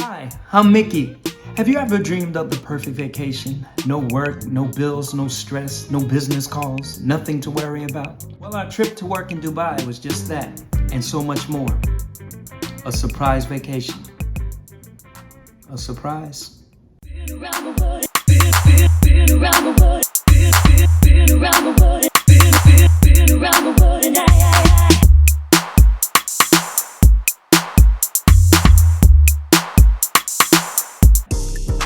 Hi, I'm Mickey. Have you ever dreamed of the perfect vacation? No work, no bills, no stress, no business calls, nothing to worry about? Well, our trip to work in Dubai was just that, and so much more. A surprise vacation. A surprise.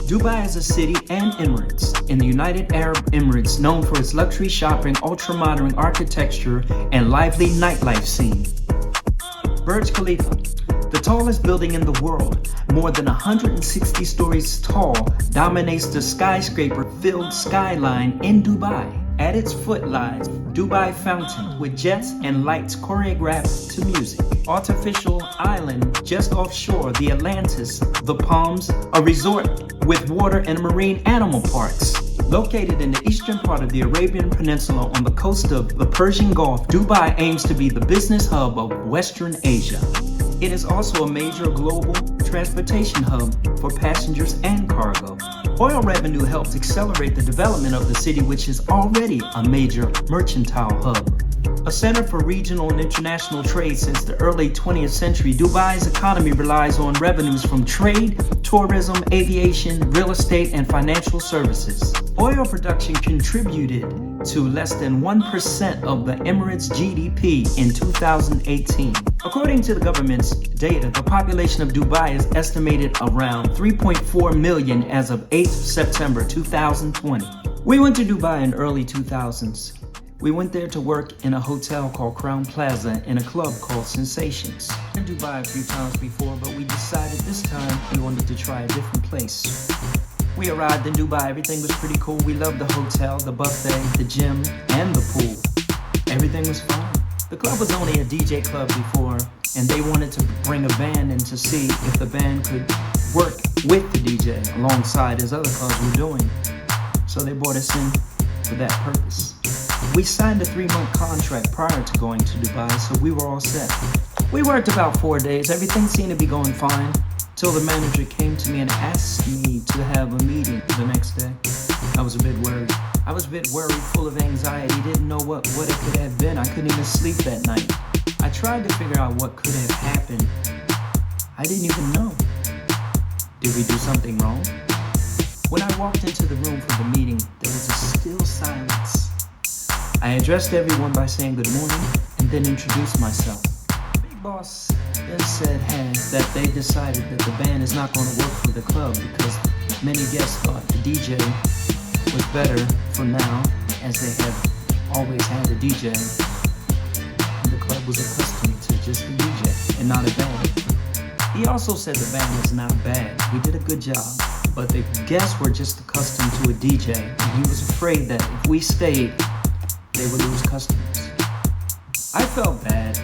Dubai is a city and Emirates in the United Arab Emirates known for its luxury shopping, ultra-modern architecture, and lively nightlife scene. Burj Khalifa, the tallest building in the world, more than 160 stories tall, dominates the skyscraper-filled skyline in Dubai. At its foot lies Dubai Fountain with jets and lights choreographed to music. Artificial island just offshore the Atlantis, the Palms, a resort with water and marine animal parks. Located in the eastern part of the Arabian Peninsula on the coast of the Persian Gulf, Dubai aims to be the business hub of Western Asia. It is also a major global transportation hub for passengers and cargo. Oil revenue helps accelerate the development of the city, which is already a major mercantile hub. A center for regional and international trade since the early 20th century, Dubai's economy relies on revenues from trade, tourism, aviation, real estate, and financial services. Oil production contributed to less than 1% of the Emirates' GDP in 2018. According to the government's data, the population of Dubai is estimated around 3.4 million as of 8 September 2020. We went to Dubai in early 2000s. We went there to work in a hotel called Crown Plaza and a club called Sensations. I've been to Dubai a few times before, but we decided this time we wanted to try a different place. We arrived in Dubai, everything was pretty cool. We loved the hotel, the buffet, the gym, and the pool. Everything was fine. The club was only a DJ club before, and they wanted to bring a band in to see if the band could work with the DJ alongside as other clubs were doing. So they brought us in for that purpose. We signed a 3-month contract prior to going to Dubai, so we were all set. We worked about 4 days. Everything seemed to be going fine till the manager came to me and asked me to have a meeting the next day. I was a bit worried. Full of anxiety, didn't know what it could have been. I couldn't even sleep that night. I tried to figure out what could have happened. I didn't even know. Did we do something wrong? When I walked into the room for the meeting, there was a still silence. I addressed everyone by saying good morning and then introduced myself. Big boss then said that they decided that the band is not going to work for the club because many guests thought the DJ was better for now, as they have always had a DJ. And the club was accustomed to just a DJ and not a band. He also said the band was not bad. We did a good job, but the guests were just accustomed to a DJ, and he was afraid that if we stayed, they would lose customers. I felt bad,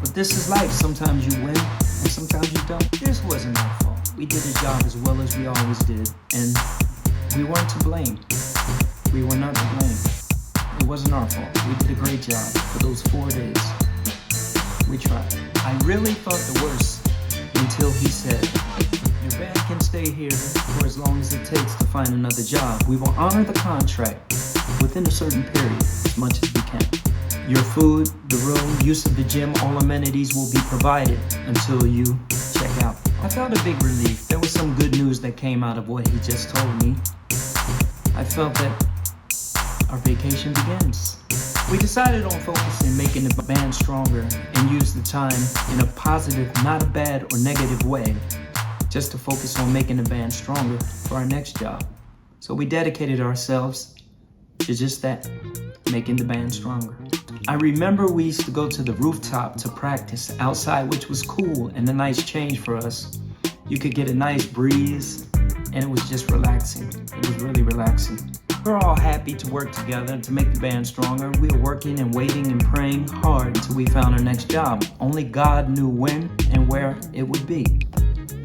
but this is life. Sometimes you win, and sometimes you don't. This wasn't our fault. We did the job as well as we always did, and we weren't to blame. We were not to blame. It wasn't our fault. We did a great job for those 4 days. We tried. I really thought the worst until he said, your band can stay here for as long as it takes to find another job. We will honor the contract within a certain period as much as we can. Your food, the room, use of the gym, all amenities will be provided until you check out. I felt a big relief. There was some good news that came out of what he just told me. I felt that our vacation begins. We decided on focusing making the band stronger and use the time in a positive, not a bad or negative way, just to focus on making the band stronger for our next job. So we dedicated ourselves to just that, making the band stronger. I remember we used to go to the rooftop to practice outside, which was cool and a nice change for us. You could get a nice breeze, and it was just relaxing. It was really relaxing. We're all happy to work together to make the band stronger. We were working and waiting and praying hard until we found our next job. Only God knew when and where it would be.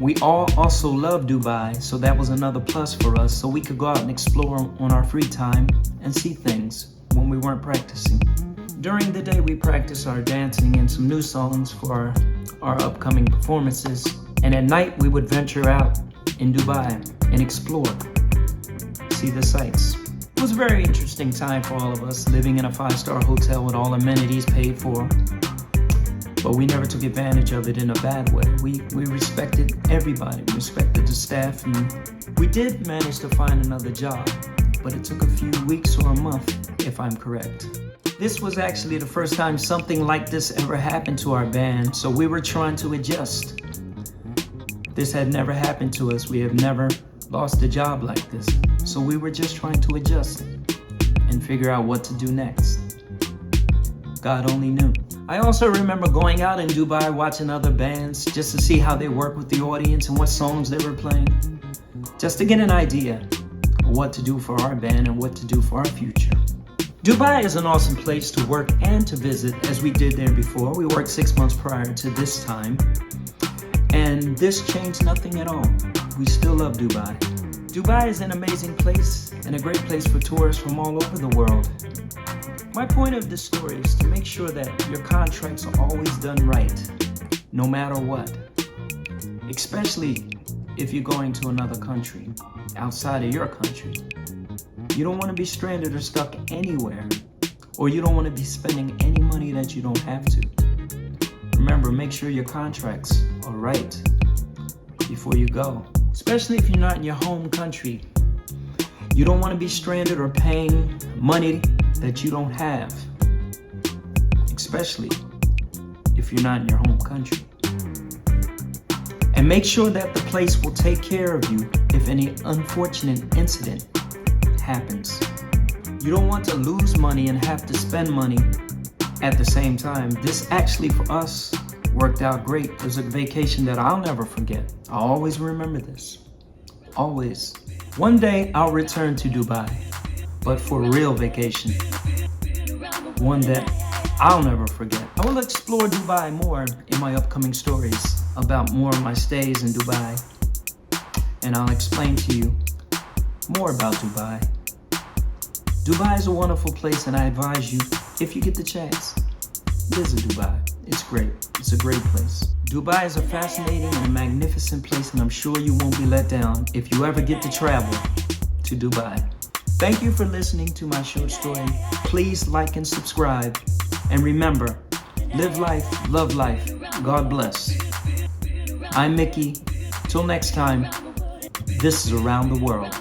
We all also love Dubai, so that was another plus for us, so we could go out and explore on our free time and see things when we weren't practicing. During the day, we practiced our dancing and some new songs for our upcoming performances. And at night, we would venture out in Dubai and explore, see the sights. It was a very interesting time for all of us, living in a 5-star hotel with all amenities paid for. But we never took advantage of it in a bad way. We respected everybody, we respected the staff, and we did manage to find another job, but it took a few weeks or a month, if I'm correct. This was actually the first time something like this ever happened to our band, so we were trying to adjust. This had never happened to us. We have never lost a job like this. So we were just trying to adjust and figure out what to do next. God only knew. I also remember going out in Dubai watching other bands just to see how they work with the audience and what songs they were playing. Just to get an idea of what to do for our band and what to do for our future. Dubai is an awesome place to work and to visit, as we did there before. We worked 6 months prior to this time. And this changed nothing at all. We still love Dubai. Dubai is an amazing place and a great place for tourists from all over the world. My point of this story is to make sure that your contracts are always done right, no matter what. Especially if you're going to another country, outside of your country. You don't want to be stranded or stuck anywhere, or you don't want to be spending any money that you don't have to. Remember, make sure your contracts are right before you go, especially if you're not in your home country. You don't want to be stranded or paying money that you don't have, especially if you're not in your home country. And make sure that the place will take care of you if any unfortunate incident happens. You don't want to lose money and have to spend money at the same time. This actually for us worked out great. It was a vacation that I'll never forget. I'll always remember this. Always. One day I'll return to Dubai, but for a real vacation. One that I'll never forget. I will explore Dubai more in my upcoming stories about more of my stays in Dubai. And I'll explain to you more about Dubai. Dubai is a wonderful place, and I advise you, if you get the chance, visit Dubai. It's great. It's a great place. Dubai is a fascinating and a magnificent place, and I'm sure you won't be let down if you ever get to travel to Dubai. Thank you for listening to my short story. Please like and subscribe. And remember, live life, love life. God bless. I'm Mickey. Till next time, this is Around the World.